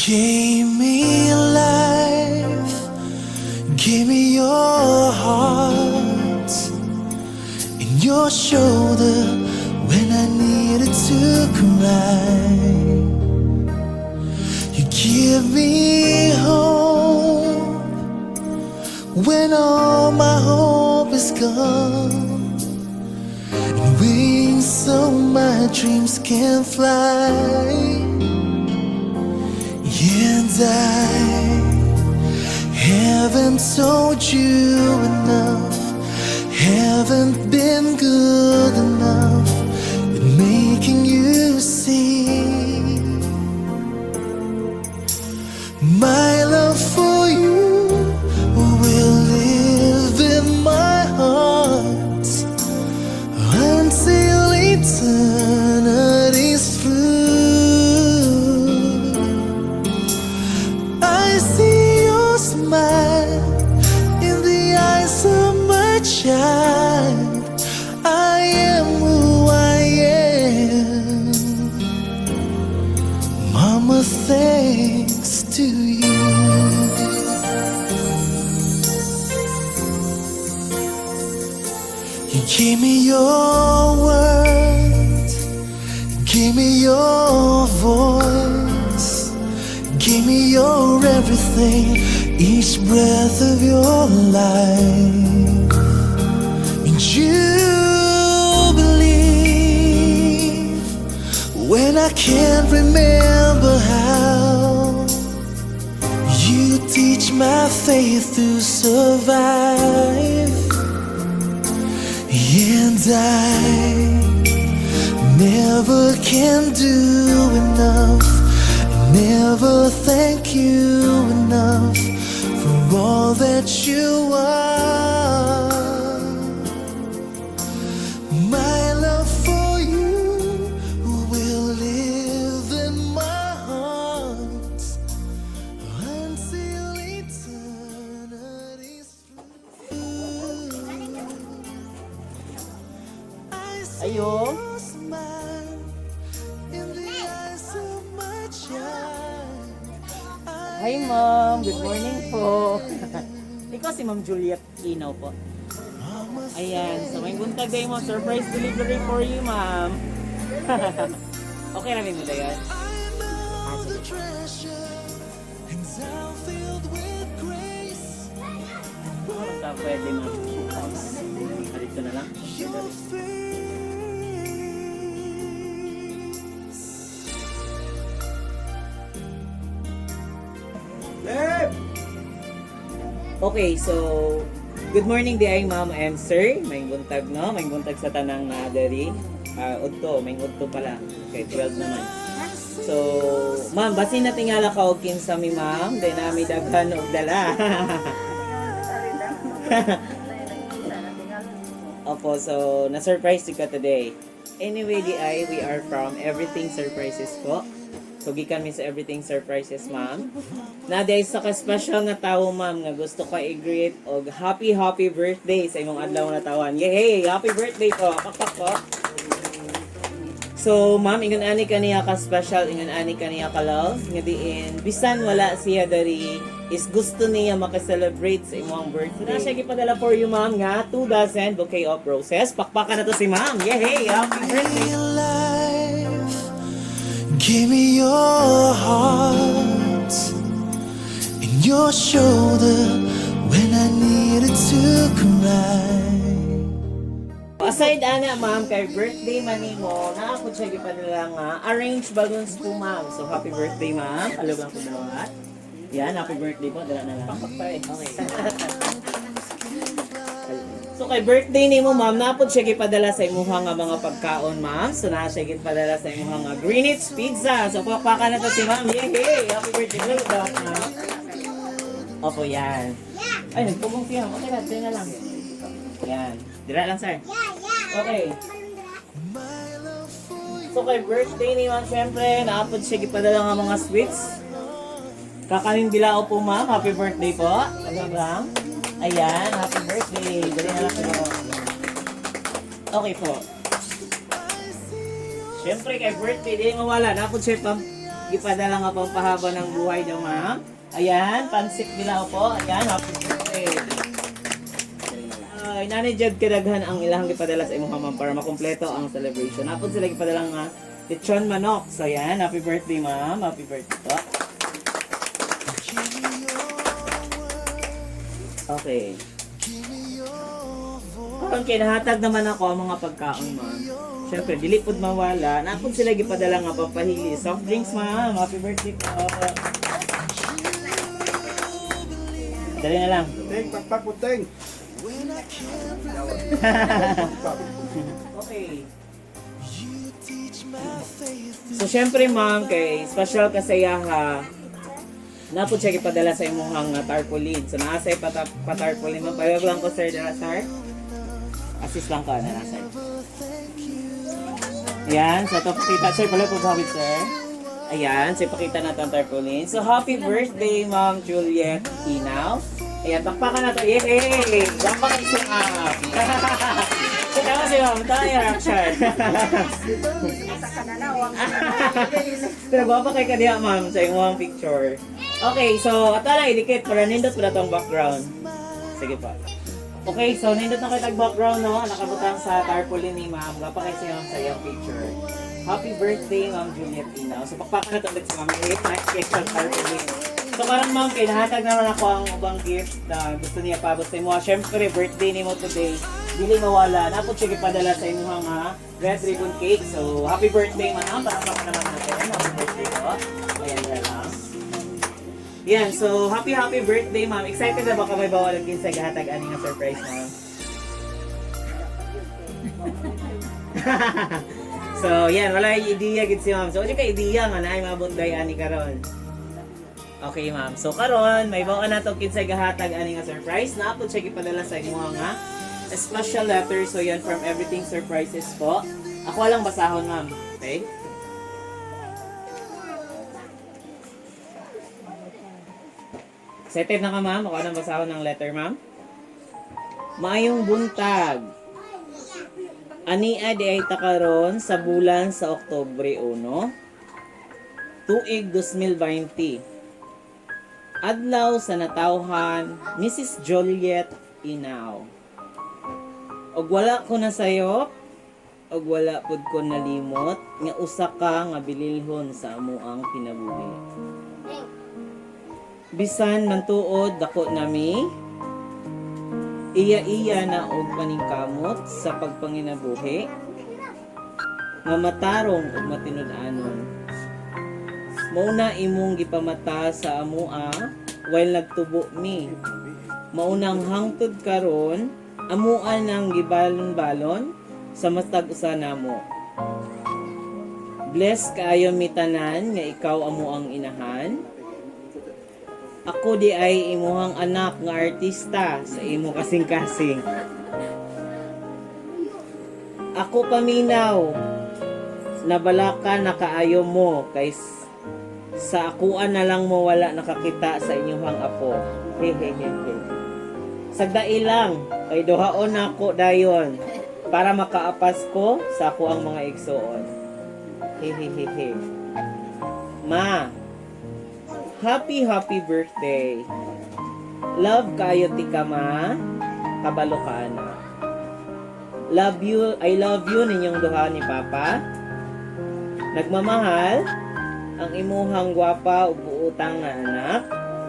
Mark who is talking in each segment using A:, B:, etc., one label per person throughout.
A: gave me life, gave me your heart and your shoulder when I needed to cry. You give me hope when all my hope is gone, and wings so my dreams can fly. And I haven't told you enough, haven't been good enough at making you see my love for you will live in my heart until eternity's through. I see your smile in the eyes of my child. I am who I am. Mama, thanks to you. You gave me your word, gave me your voice, give me your everything, each breath of your life. And you believe when I can't remember how. You teach my faith to survive. And I never can do enough, never thank you enough for all that you are. My love for you will live in my heart until eternity's through. I see
B: Ayun.
A: your smile in the eyes of my child.
B: Hi ma'am, good morning po. Ikaw si Ma'am Juliet Inao po. Ayan, so may buntag day mo, surprise delivery for you ma'am. Okay namin mo na yan?
A: The treasure and I'm filled with grace.
B: Basta pwede ma'am. Halito na lang.
A: Your face.
B: Okay, so good morning di ay ma'am and sir. May buntag no, may buntag sa tanang na dari. Udto, may udto pala. Okay, 12 naman. So, ma'am, basin na tingala ka og kinsa mi ma'am, then nami daghan og dala. Opo, so na-surprise ka today. Anyway, di ay we are from Everything Surprises po. So, gikan mi sa Everything Surprises, ma'am. Na dahil sa ka-special nga tao, ma'am, nga gusto ka i-greet og happy birthday sa imong adlaw na tawan. Yay! Happy birthday po! Pakpak po! So, ma'am, ingon ani kaniya ka-special, ingon ani kaniya ka-love, nga diin, bisan wala siya dari, is gusto niya maka-celebrate sa imong birthday. Na siya gipadala for you, ma'am, nga 2 dozen bouquet of roses. Pakpakan na to si ma'am. Yay! Happy birthday!
A: Give me your heart and your shoulder when I needed to cry.
B: Aside ana ma'am kay birthday man nimo, naapod siya gipadala nga arrange balloons po ma'am. So happy birthday ma'am. Alugang ko dalawa. Yan, happy birthday po. Dala na lang. Okay. So kay birthday nimo ma'am, naapod siya gipadala sa imuha nga mga pagkaon ma'am. So na siya gipadala sa imuha nga Greenwich Pizza. So pakpakan na to si ma'am. Yay! Happy birthday ma'am. Opo yan. Ay, nagpugong siya. Okay na, na lang. Yan. Dira lang sir. Okay. So kay birthday ni ma'am, syempre, naapod siya gipadala nga mga sweets. Kakanin bilao po ma'am, happy birthday po. Alam lang. Ayan, happy birthday. Dali na lang po. Okay po. Syempre kay birthday, di mawala. Naapod siya Ipadala nga pampahaba ng buhay niyo, ma'am. Ayan, pansik nila po. Ayan, happy birthday. Ay, nanay Jed kadaghan ang ilahang ipadala sa imong ma'am para makumpleto ang celebration. Napon sila ipadala nga lechon manok. So yan, happy birthday ma'am. Happy birthday po. Okay. Parang kinahatag naman ako ang mga pagkaon ma'am. Siyempre, dili pod mawala. Napon sila gipadala nga pampahili. Soft drinks ma'am. Happy birthday po. Dali na lang.
C: Teng, pagpagputeng.
B: Okay. So, syempre ma'am, kay special kasayaha, napod siya ipadala sa imuhang tarpaulin. So, naasay patarpaulin ma'am. Payag lang ko, sir, dara, sir. Assist lang ka, na sir. Ayan, so ito pakita. Sir, pala po sabi, sir. Ayan, so ipakita natin ang tarpaulin. So, happy birthday, Ma'am Juliet Inao. Ayan, takpakan na ito. Yay! Gamba kayo sa up. So, tama si Ma'am. Tama yung reaction. Pero baba kayo ka diya, Ma'am, sa inyong picture. Okay, so, ito lang idikit para nindot pala itong background. Sige pa. Okay, so nindot na kayo tag-background, no? Nakabutang sa tarpaulin ni Ma'am. Gapa kayo sa iyong picture. Happy birthday, Ma'am Juliet Inao. So, pakpakan na ito ulit sa Ma'am. Special tarpaulin. So, parang Ma'am, kay nahatag naman ako ang ubang gift na gusto niya pabot sa imo. Siyempre, birthday ni mo today. Dili mawala. Napot siya ipadala sa imo nga red ribbon cake. So, happy birthday, Ma'am. Pakpakan naman natin. Happy birthday po. Ayan na lang. Yan, so happy birthday, Ma'am. Excited na ba ka may bawalan kin sa gihatag aning nga surprise, Ma'am? So, yan, wala yung ideya gid si Ma'am. So, di ka ideya nga na ay mabot day ani karon. Okay, Ma'am. So, karon may bawa na to kin sa gihatag aning nga surprise. Naapod siya gipadala sa imo nga special letter. So, yan from EverythingSurprises po. Ako lang basahon, Ma'am. Okay? Excited na ka, Ma'am? Ako nang basahon ng letter, Ma'am. Maayong buntag. Ania di ay takaron sa bulan sa Oktubre 1, tuig 2020. Adlaw sa natawhan, Mrs. Juliet Inao. Og wala ko na sayo, og wala pud ko nalimot, nga usa ka nga bililhon sa amuang kinabuhi. Bisan mantuod dako nami, iya na og paningkamot sa pagpanginabuhi, nga matarong ug matinud-anon. Mauna imong gipamata sa amua while nagtubo mi. Maunang hangtod karon, amua nang gibalon-balon sa matag usa namo. Bless kaayo mi tanan nga ikaw amo ang inahan. Ako di ay imuhang anak nga artista sa imo kasing-kasing. Ako paminaw, nabalaka na kaayo mo kay sa akuan na lang mo wala nakakita sa inyong apo. Hehehehe. Sagdai lang, kay duhaon ako dayon para makaapas ko sa ako ang mga igsoon. Hehehehe. Ma, happy birthday. Love kayo tika ma. Kabalo ka na. Love you, I love you ninyong duha ni Papa. Nagmamahal ang imuhang gwapa ug buutang nga anak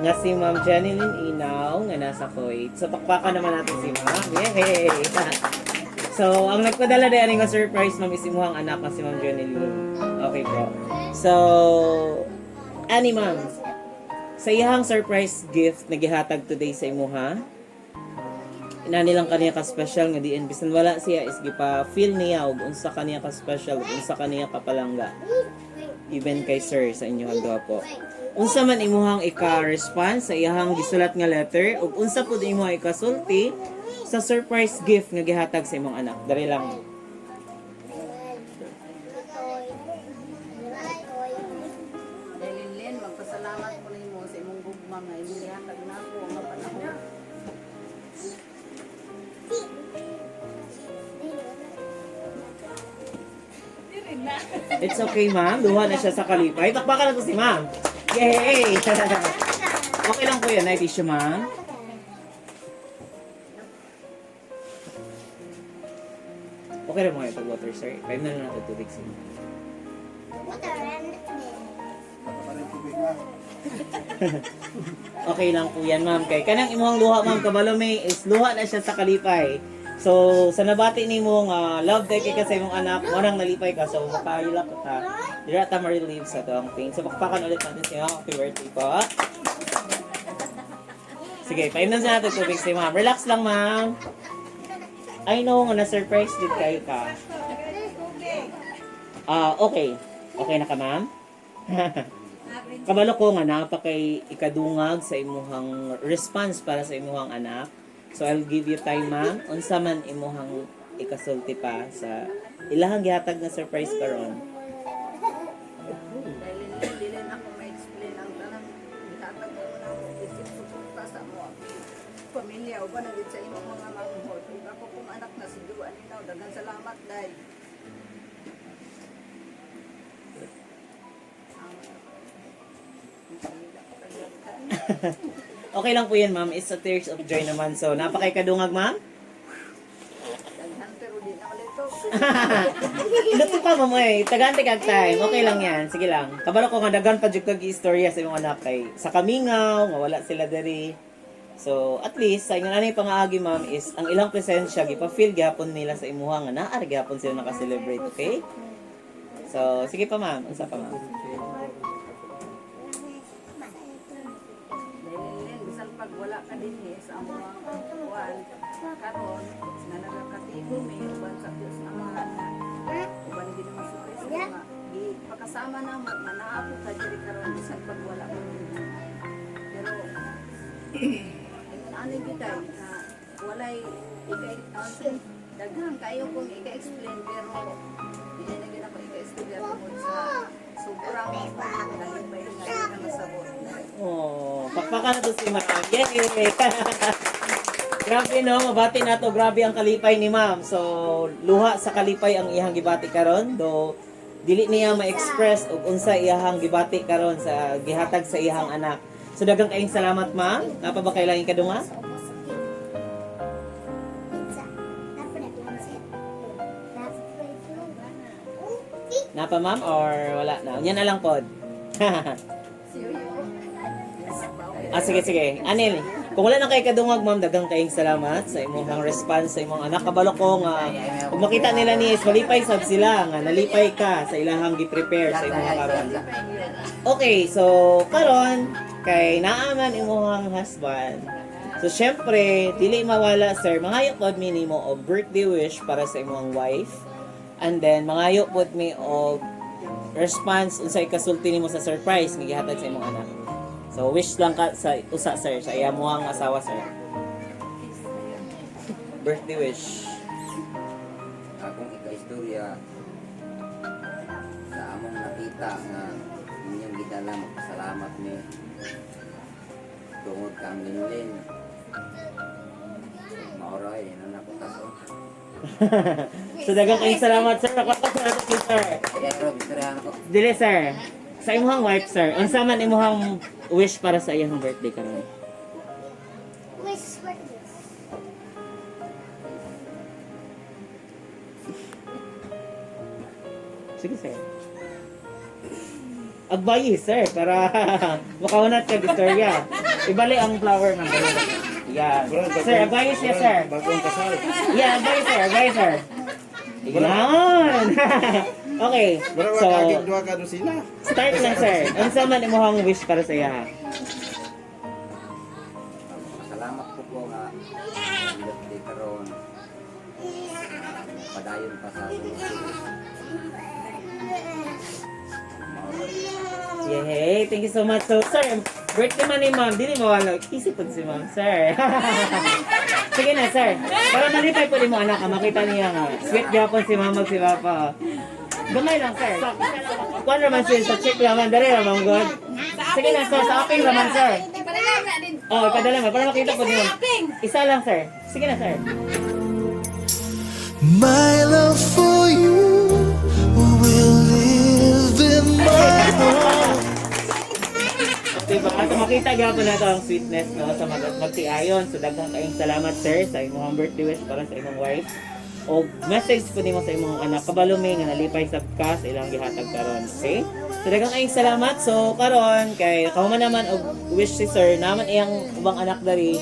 B: nga si Ma'am Juneline Albios nga nasa Kuwait. So pakpakan naman natin si Ma'am. Yay! So ang nagpadala din nga surprise Ma'am is imuhang anak nga si Ma'am Juneline. Okay po. So ani Ma'am, sa iyahang surprise gift na gihatag today sa imo ha. Inani lang kaniya ka special nga diin bisan wala siya is gipa feel niya og unsa kaniya ka special ug unsa kaniya ka palangga. Even kay sir sa inyo hagduha po. Unsa man imuhang ika-response sa iyahang gisulat nga letter ug unsa pud imuhang ikasulti sa surprise gift nga gihatag sa imong anak. Dari lang.
D: Magpasalamat mo nimo sa imong gugma nga imong gihatag nako ang panahon. Dili na.
B: It's okay, ma'am. Luha na siya sa kalipay. Takbakan na to si ma'am. Yay! Okay lang po yan. Ay, tissue, ma'am. Okay lang mo yung pag-water, sir. 5 na lang natin tubig, sir. Okay lang po yan, ma'am. Kay kanang imong luha, ma'am, kabalo may is luha na siya sa kalipay. So, sa nabati ni mong love day kay sa imong anak, warang nalipay ka. So, makahilap ka. Dira ta ma-relieve sa to ang pain. So, bakpakan ulit natin siya. Happy birthday po. Sige, painom na natin tubig si ma'am. Relax lang, ma'am. I know nga na-surprise din kayo ka. Okay. Okay na ka, ma'am? Kabalo ko nga napakay ikadungag sa imuhang response para sa imuhang anak. So I'll give you time, ma'am. Unsa man imuhang ikasulti pa sa ilahang gihatag na surprise karon.
D: Dili na ako ma-explain ang tanang gihatag mo na ako isip suporta sa mo. Pamilya o ba na sa imong mga manghod. Ako kong anak na si Juliet Inao. Daghang salamat day.
B: Okay lang po yan, ma'am. It's a tears of joy naman. So, napakay kadungag, ma'am.
D: Daghan pero di na ulit.
B: Luto ka, ma'am, eh. Tagante kag time. Okay lang yan. Sige lang. Kabalo ko nga dagan pa jud kag istorya sa imong anak kay sa kamingaw, nga wala sila diri. So, at least sa ingon ani pangaagi, ma'am, is ang ilang presensya gipa-feel gyapon nila sa imuha nga naa gyapon sila naka-celebrate, okay? So, sige pa, ma'am. Unsa pa, ma'am?
D: Bisan pag wala ka din sa mga kuwan karon nga nagakatigo may uban sa Dios naman uban din naman sa Kristo nga di pakasama na mo nga naabot ka diri karon bisan pag wala ka din pero ano gitay na walay daghang kayo kung ika-explain pero hindi na gina ko ika-explain tungod sa sobrang kalipay nga nasabot.
B: Oh, pakpakan na to si ma'am. Yay! Grabe, no? Mabati na to. Grabe ang kalipay ni ma'am. So, luha sa kalipay ang iyahang gibati karon. Do, dili niya ma-express ug unsa iyahang gibati karon sa gihatag sa iyahang anak. So, daghang kayong salamat, ma'am. Napa ba kailangan kadunga? Napa, ma'am? Or wala na? Yan na lang pod. Sige. Anil, kung wala na kay kadungag, ma'am, daghang kayong salamat sa imong response sa imong anak. Kabalo ko nga, kung makita nila ni malipay sad sila, nga nalipay ka sa ilahang gi-prepare sa imong karon. Okay, so, karon, kay naaman imong husband. So, syempre, dili mawala, sir, mangayo pod mi nimo og birthday wish para sa imong wife. And then, mangayo pod mi og response unsay kasulti nimo sa surprise nga gihatag sa imong anak. So, wish lang ka sa usa, sir, sa iya mo ang asawa, sir. Birthday wish.
C: Akong ika-istorya sa among nakita nga inyong gidala magpasalamat ni tungod kang linlin. Maoray, yun ang nakutaso.
B: So, dagang kayong salamat, sir. Nakapag sa ato, sir.
C: Kaya pero istoryahan ko.
B: Dili, sir. Sa imong wife, sir, unsa man imong wish para sa iyang birthday karon?
E: Wish for this.
B: Sige, sir. Agbayi, sir, para makaunat ka istorya. Ibali ang flower man. Yeah. Sir, agbayi siya, sir.
F: Bagong kasal.
B: Yeah, agbayi, sir. Yan. Okay. So,
F: Agit dua ka doon sila.
B: start na, sir. Unsa man imong wish para sa iya?
C: Salamat po nga birthday karon. Padayon pa sa
B: Yay! Thank you so much. So, sir, birthday man ni ma'am. Dili mawala. Isip po si ma'am, sir. Sige na, sir. Para malipay po ni mo anak. Makita niya nga. Sweet gapon si mama si papa. Gamay lang, sir. Kuan naman, sir. Sa check naman. Dali naman, good. Sige na, sir. Sa aping naman, sir. Oh, ipadala mo. Para makita po niyo. Isa lang, sir. Sige na, sir.
A: My love for you will live
B: makita gyapon nato ang sweetness no sa magtiayon. So daghang kayong salamat sir sa imong birthday wish para sa imong wife. O message po nimo sa imong anak kabalo may nga nalipay sa kas ilang gihatag karon. Okay? So daghang kayong salamat. So karon kay kauman naman og wish si sir naman iyang ubang anak dari.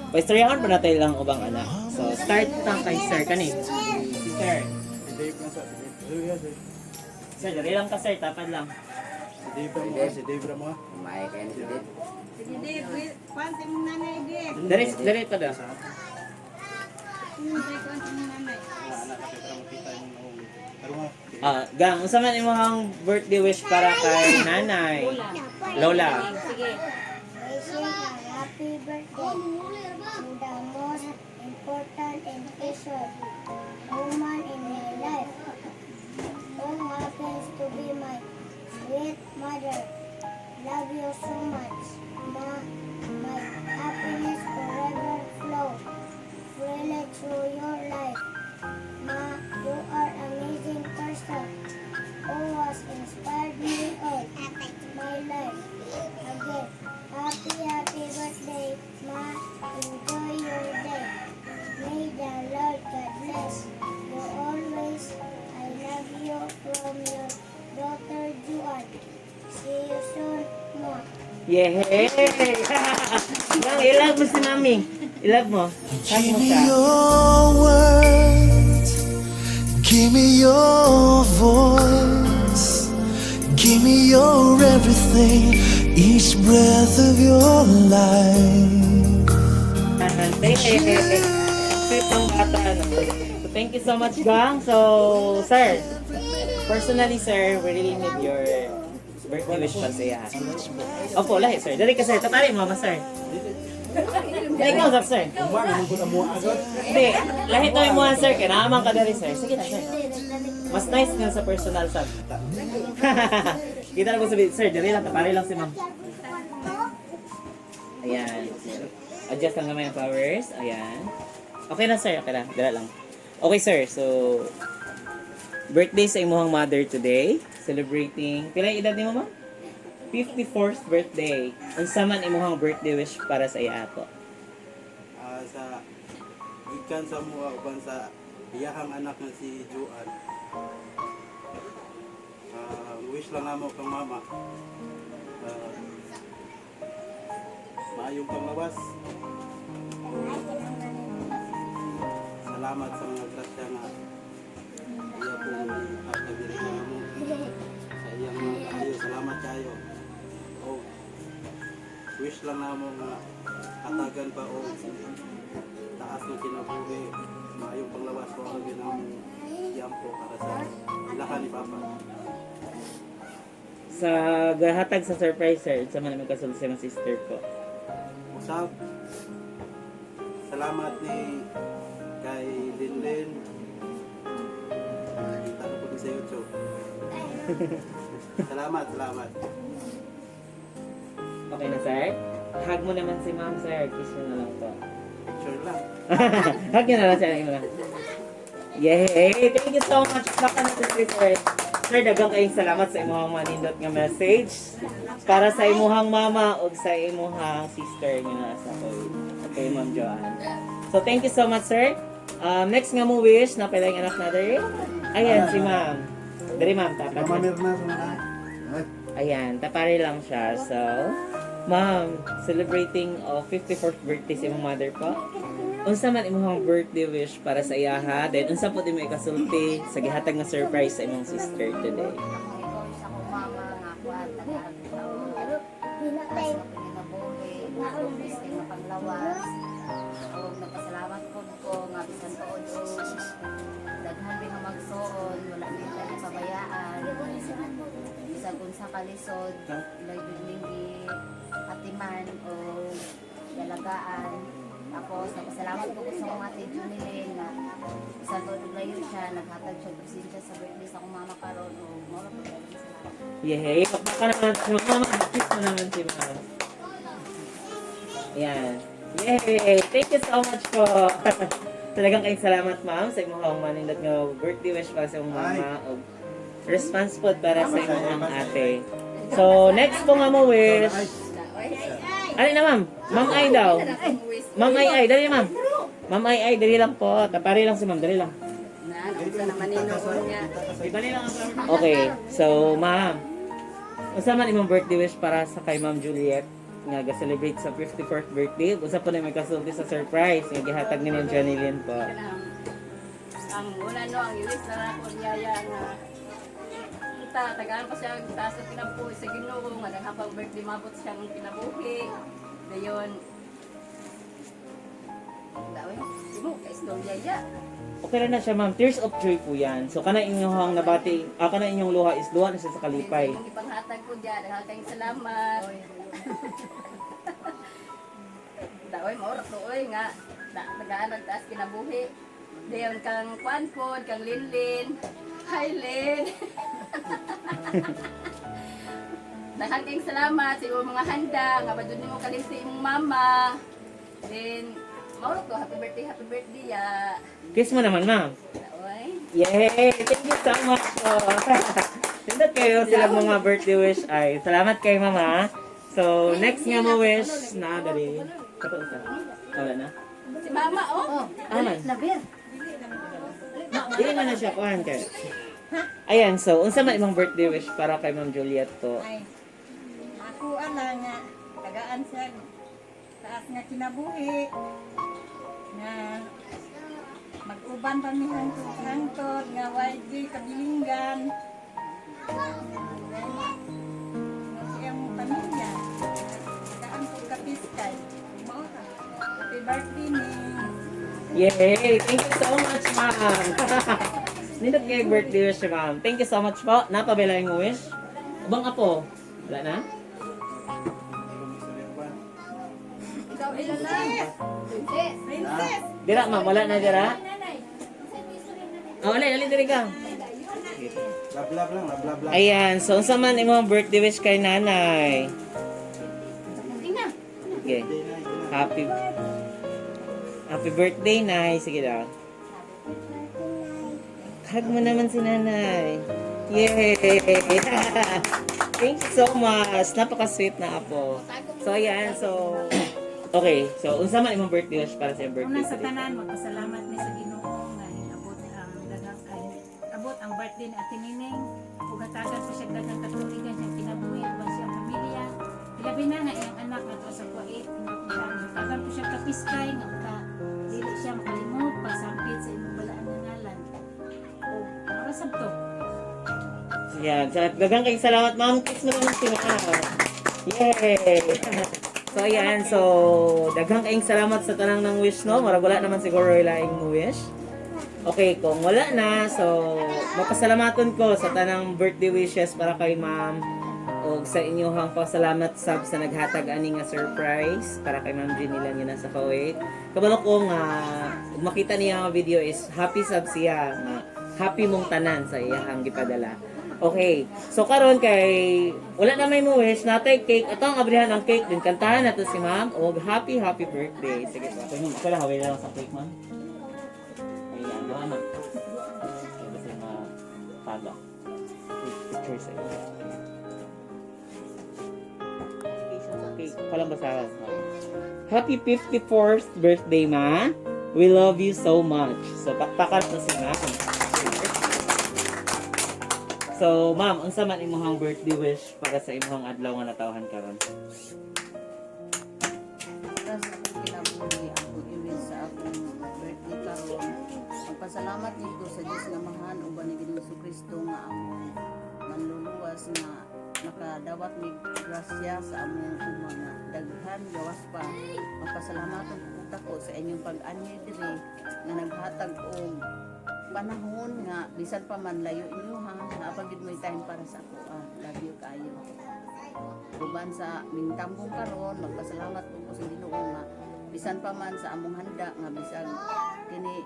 B: Paistoryahan pa natin lang ubang anak. So start ta kay sir kani. Si sir. Sir, dali lang ka sir, tapad lang.
C: May kayo ni Dave.
D: Sige, Dave. Pante mong nanay, Dave.
B: Dari pa da.
D: Pante mong nanay.
B: Gang, unsa man imong birthday wish para kay nanay? Lola.
D: Sige.
E: Wishing a happy birthday to the most important and special woman in my life, who happens to be my sweet mother. Love you so much, Ma. My happiness forever flow freely through your life. Ma, you are amazing person who has inspired me all my life. Again, happy birthday, Ma. Enjoy your day. May the Lord God bless you always. I love you from your daughter Juan. See you soon, Ma.
B: Yay! Gang, ilove mo si mami. Ilove mo. Hug
A: Give
B: mo
A: me
B: siya.
A: your words, give me your voice, give me your everything, each breath of your life.
B: Sweet ng bata. No? So, thank you so much, gang. So, sir, personally, sir, we really need your birthday wish para sa iya. Opo, lahi, sir. Dali ka, sir. Tatali mo, mama, sir. Dali ka, usap, sir. Hindi, lahi to yung mga, sir. Kinaaman ka dali, sir. Sige na, sir. Mas nice nga sa personal, sir. Kita na po sabihin, sir, dali lang. Tatali lang si ma'am. Ayan. Adjust lang naman yung flowers. Ayan. Okay na, sir. Okay na. Dala lang. Okay, sir. So, birthday sa imuhang mother today. Celebrating. Pila yung edad ni mo, ma'am? 54th birthday. Unsa man imuhang birthday wish para sa iya ato?
F: Sa ikan sa mga uban sa iyahang anak na si Juan. Wish lang namo kang mama. Maayong panglawas. Salamat sa mga grasya nga iya pong atagiri ka mo sa iyang mga kaayo. Salamat kayo. O wish lang namo nga atagan pa o taas ng kinabuhi. Maayong panglawas ko ang ginamong yampo para sa ilakan ni Papa.
B: Sa gahatag sa surprise, sir. Sa man naman kasunod sa mga sister ko.
F: Usap. Salamat ni kay Linlin. Kita ko po sa YouTube. Salamat.
B: Okay na, sir? Hug mo naman si ma'am, sir. Kiss mo na lang to.
F: Sure lang.
B: Hug nyo na lang, sir. Hug mo na. Yay! Thank you so much. Baka na sir. Sir, dagang kayong salamat sa imuhang manindot nga message para sa imuhang mama o sa imuhang sister nga sa kay Ma'am Joanne. So, thank you so much, sir. Next nga mo wish na pala yung anak na dari. Ayan, si ma'am. Dari ma'am, tapat.
F: Mamamir na sa mga.
B: Ayan, tapari lang siya. So, ma'am, celebrating 54th birthday sa imong mother ko. Unsa man imong birthday wish para sa iyaha? Then, unsa po din mo ikasulti sa gihatag nga surprise sa imong sister today?
G: Ikaw sa kong mama nga ako at taga-taon. Mas mapinabuhi, makumbis kayo mapanglawas. Huwag nagpasalamat po ko nga bisan taon o daghan rin nga magsoon, wala din tayo pabayaan. Bisan kung sa kalisod, ilay biglingi, atiman o dalagaan. Tapos, nagpasalamat po ko sa mga ate Juneline na isang todo layo siya, naghatag siya presensya sa birthday sa akong mama karon o mawala po tayo salamat.
B: Yay! Pakbaka naman si mama. Kiss mo naman si mama. Ayan. Yay! Thank you so much po. Talagang kayong salamat, ma'am, sa imong manindot nga birthday wish para sa imong mama o response po para sa imong ate. So, next po nga mo wish. Alin na, ma'am? Ma'am Ay daw. Ma'am Ay, dali ma'am. Ma'am Ay, dali lang po. Tapari lang si ma'am, dali lang.
D: Na, unsa naman inuon niya.
B: Okay, so ma'am. Unsa man imong birthday wish para sa kay Ma'am Juliet nga ga-celebrate sa 54th birthday? Unsa pa na may kasulti sa surprise nga gihatag ni Ma'am Juneline po?
D: Ang una no, ang ilis na ako niyaya nga kita, tagaan pa siya ang taas ng kinabuhi sa Ginoo nga naghabang birthday mabot siya ng kinabuhi. Dayon. Daway, mo kay isdong yaya.
B: Okay na siya ma'am, tears of joy po yan. So kana inyong nabati, kana inyong luha is luha na siya sa kalipay.
D: Yung ipanghatag ko diyan, daghang salamat. Daway mo ra tuoy nga tagaan ang taas kinabuhi. Dayon kang kwan pod, kang Linlin. Hi Lin. Daghang salamat sa iyong mga handa nga badun nimo kalim sa imong mama. Then mauro ko happy birthday ya.
B: Kiss mo naman ma'am.
D: Daway.
B: Yay! Thank you so much po. Tindot kayo sila mga birthday wish ay. Salamat kay mama. So next nga mo wish na dali. Kapag isa. Wala na.
D: Si mama oh.
B: Aman.
G: Labir.
B: Dili na na siya kuhan kay. Ayan, so unsa man imong birthday wish para kay Ma'am Juliet to?
H: Ay, ako nga, tagaan siya, taas nga kinabuhi, na mag-uban pa mi hangtod, nga YG kabilinggan, nga siyang pamilya, tagaan ko kapiskay, happy birthday ni.
B: Yay! Thank you so much, ma'am. Nindot kay birthday wish si ma'am. Thank you so much po. Napabela yung wish. Abang apo. Wala na?
D: Ikaw ilan? Princess.
B: Dira ma'am, wala na dira? Wala, dali diri ka.
F: Lablab lang, lablab lang.
B: Ayan, so unsa man imong birthday wish kay nanay? Okay. Happy birthday, Nay. Sige daw. Hug mo naman si nanay. Yay! Thank you so much. Napaka-sweet na apo. So, ayan. So, okay. So, unsa man imong birthday wish para sa iyong birthday
H: Una sa
B: today?
H: tanan, magpasalamat ni sa Ginoo nga abot ang birthday ni Ate Nining. Ug hatagan pa siya daghang katuligan siyang kinabuhi uban siyang pamilya. Ilabi na nga iyang anak nga sa Kuwait. Hatagan po siya kapiskay nga uta dili siya makalimot pagsampit sa imong balaan nga ngalan. O para sabto.
B: Ayan. So, daghang kayong salamat, ma'am. Kiss mo naman si ma'am. Yay! So, ayan. So, daghang kayong salamat sa tanang ng wish, no? Marag wala naman siguro ilaing mo wish. Okay, kung wala na, so, mapasalamaton ko sa tanang birthday wishes para kay ma'am o sa inyong pasalamat sab sa naghatag ani nga surprise para kay Ma'am Juneline yun nasa Kuwait. Kabalo ko nga, makita niya ang video is happy sab siya nga happy mong tanan sa iyahang gipadala. Okay, so karon kay wala na may mo wish natay cake atong abrihan ang cake din kantahan nato si ma'am og happy birthday. Sige po. Ako lang haway lang sa cake ma'am. Ayan, doon na. Kasi ma-talo. Picture sa iyo. Okay, palang basahan. Happy 54th birthday, ma. We love you so much. So, pakpakan na si ma'am. So, ma'am, unsa man imong birthday wish para sa imong adlaw nga natawhan karon?
D: Para sa akong kinabuhi, ako iwis sa akong birthday karon. Magpasalamat dito sa Diyos nga mahan o ni Ginoong Kristo nga among manluluwas nga nakadawat mi grasya sa among mga daghan gawas pa. Magpasalamat ko sa inyong pag-anyo diri nga naghatag og panahon nga bisan pa man layo inyo ha naapagid mo time para sa ako. Love you kayo. Uban sa mintambong karon magpasalamat ko sa Ginoo nga bisan pa man sa among handa nga bisan kini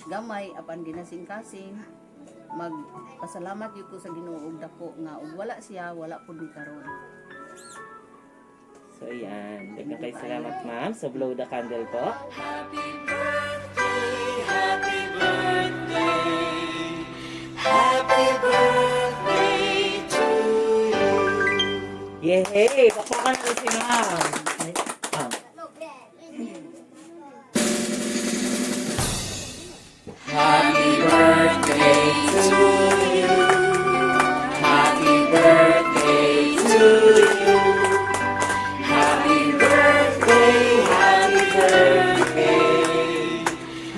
D: gamay apan ginasing-kasing magpasalamat yun ko sa Ginoo og dako nga ug wala siya wala pud mi karon.
B: So, ayan. Daghang kay salamat, ma'am. So, blow the candle po.
A: Happy birthday, happy birthday, happy birthday to you.
B: Yay! Pakpakan natin si ma'am. Ah. Happy birthday to you. Happy birthday to you. Happy birthday, happy birthday.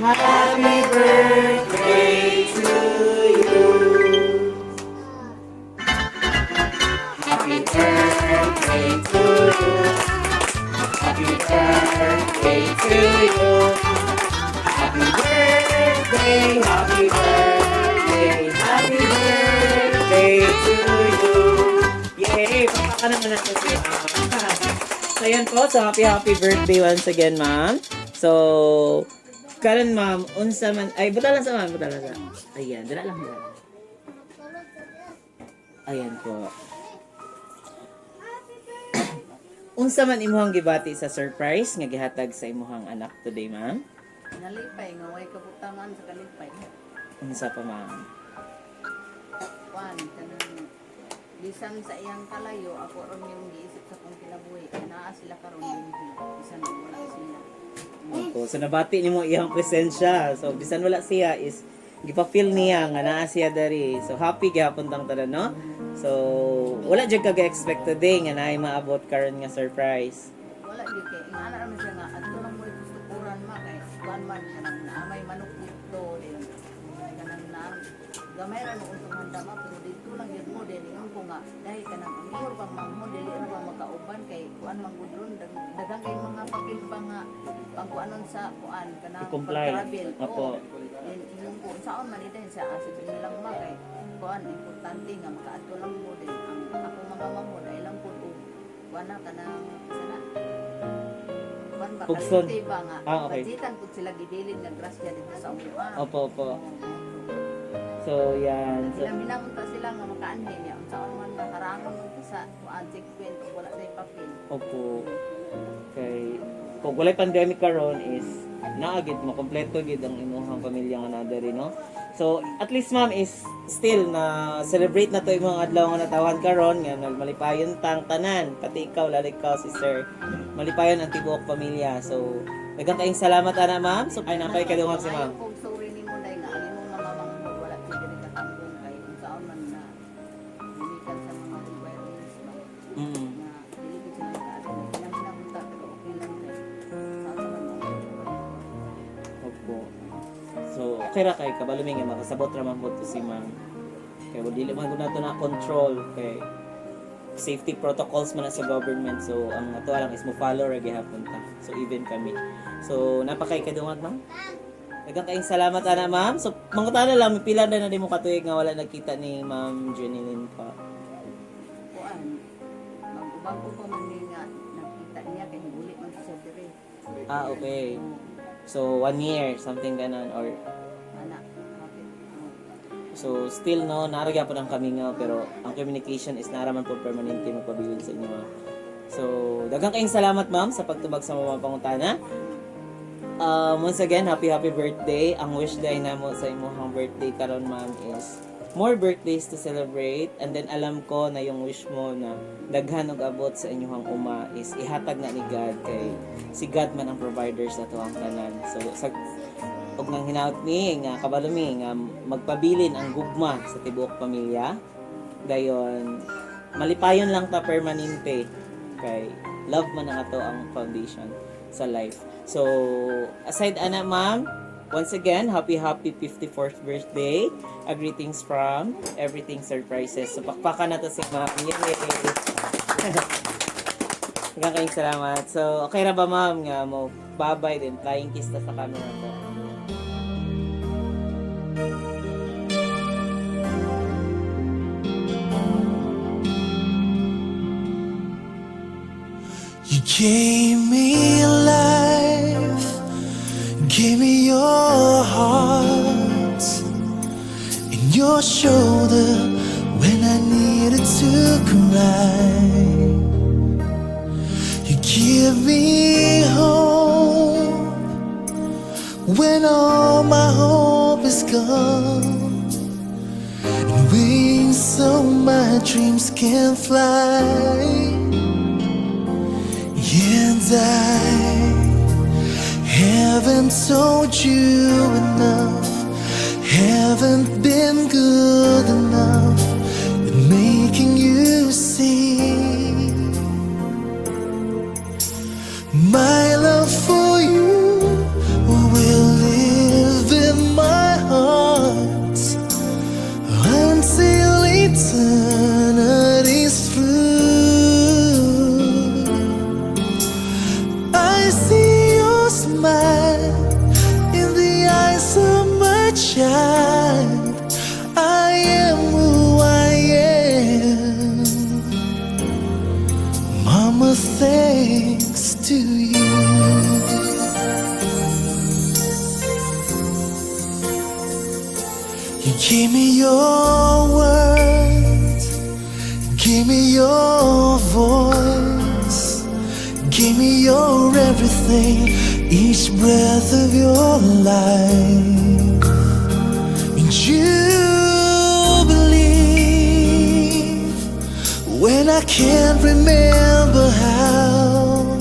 B: Happy birthday to you. Happy birthday to you. Happy birthday to you. Happy birthday, happy birthday, happy birthday to you. Yay! Pakaka naman natin si ma'am. So yan po, so happy birthday once again ma'am. So, karon ma'am, unsa man, ay buta lang sa ma'am, buta lang sa. Ayan, dala lang. Ayan po. Unsa man imuhang gibati sa surprise nga gihatag sa imuhang anak today ma'am?
D: Nalipay nga way kabutangan sa kalipay.
B: Unsa pa ma'am?
D: Kuan kanang bisan sa iyang kalayo ako ron yung giisip sa kong kinabuhi. Naa sila karon din. Bisan wala sila.
B: Opo, so nabati nimo iyang presensya. So bisan wala siya is gipa-feel niya nga naa siya diri. So happy gyapon tang tanan no? So wala jud ka expect today nga naay maabot karon nga surprise.
D: Wala gyud kay ingana ra man siya nga adto lang mo gusto tukuran ma kay kuan man kanang naamay manok dito din. Kanang na gamay ra mo untong handa ma pero dito lang gyud mo din ingon ko nga dahil kanang ang iyo pang mo dili ra ba makauban kay kuan man gud ron dagang kay mga papel pa nga pangkuanon sa kuan kanang
B: I-comply.
D: pag-travel.
B: Opo.
D: Ingon ko unsaon man ito sa asib nilang ma kay kuan importante nga makaadto lang mo din ang ako mga mamon ay lang pud og kuan na kanang sana kuan ba
B: Pugson.
D: kalite ba nga
B: Okay.
D: budgetan pud sila gibilin nga grasya dito sa umuan.
B: Opo, opo. So yan. So,
D: Sila minamunta sila nga makaanhin niya unsaon man nakarangon mo sa kuan sequence ug wala day papel.
B: opo. Kay kung walay pandemic karon is naagid mo kompleto gid ang imuhang pamilya nga nadari no. So at least ma'am is still na celebrate na to yung mga adlaw nga natawan karon nga malipayon tang tanan pati ikaw lalo ikaw sister. Malipayon ang tibuok pamilya. So daghang kayong salamat ana ma'am. So ay napay kadungag si ma'am.
D: Kung sorry nimo day nga ang imong mga mamon wala gyud diri katambong kay unsaon man na limitan sa mga requirements ba.
B: Mm.
D: Na dili ko sila kaadin ilang minamunta pero okay lang kay unsaon man mo.
B: Opo. So, okay ra kay kabalo mi nga makasabot ra man po si ma'am. Kay dili man gud nato na control kay safety protocols man na sa government. So, ang ato lang is mo follow ra gihapon ta. So, even kami. So, napakay kadungag ma'am. Daghang kayong salamat ana ma'am. So, mangutana lang pila na di mo katuig nga wala nagkita ni Ma'am Juneline pa.
D: Kuan mag-ubang ko pa man ni nga nakita niya kay uli man siya diri.
B: Ah, okay. So, 1 year, something ganon or
D: Anak, kapit.
B: so still no naragya po ng kami nga pero ang communication is naraman po permanente magpabilin sa inyo. So, daghang kayong salamat ma'am sa pagtubag sa mga pangutana. Once again, happy birthday. Ang wish day namo sa imong birthday karon ma'am is more birthdays to celebrate, and then alam ko na yung wish mo na daghan og abot sa inyong uma is ihatag na ni God kay si God man ang provider sa tuwang tanan. So sa og nang hinaut mi nga kabalo mi nga magpabilin ang gugma sa tibuok pamilya. Dayon malipayon lang ta permanente kay love man ang ato ang foundation sa life. So aside ana ma'am, once again, happy 54th birthday. Greetings from EverythingSurprises. So, pakpakan na to si ma'am. Yay! Hanggang kayong salamat. So, okay na ba ma'am nga mo babay din, flying kiss na sa camera ko.
A: You gave me life, gave me your heart and your shoulder when I needed to cry. You give me hope when all my hope is gone, and wings so my dreams can fly. And I haven't told you enough, haven't been good enough at making you see my love for you will live in my heart until eternity's through. I see your smile in the eyes of my child. I am who I am. Mama, thanks to you. You gave me your word, gave me your voice, gave me your everything, each breath of your life. And you believe when I can't remember how.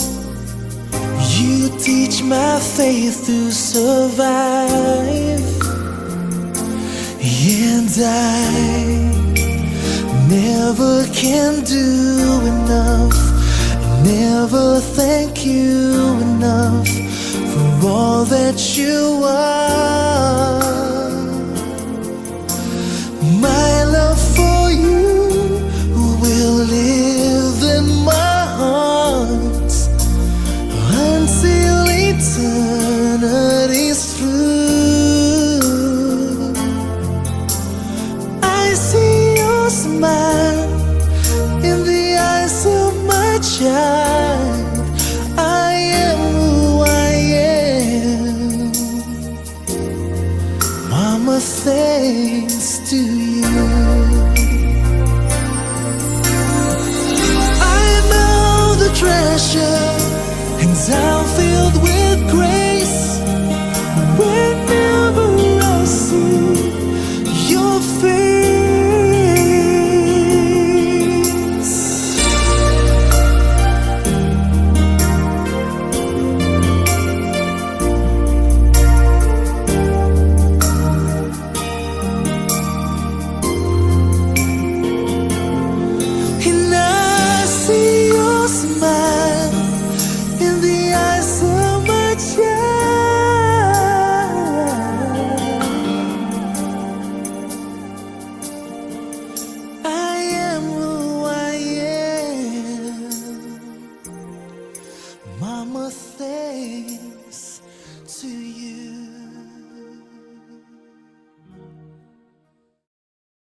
A: You teach my faith to survive. And I never can do enough, never thank you enough for all that you are. My love for you will live in my heart until eternity's through. I see your smile in the eyes of my child. I am who I am. Mama, thanks to you. I know the treasure and I'm filled with grace.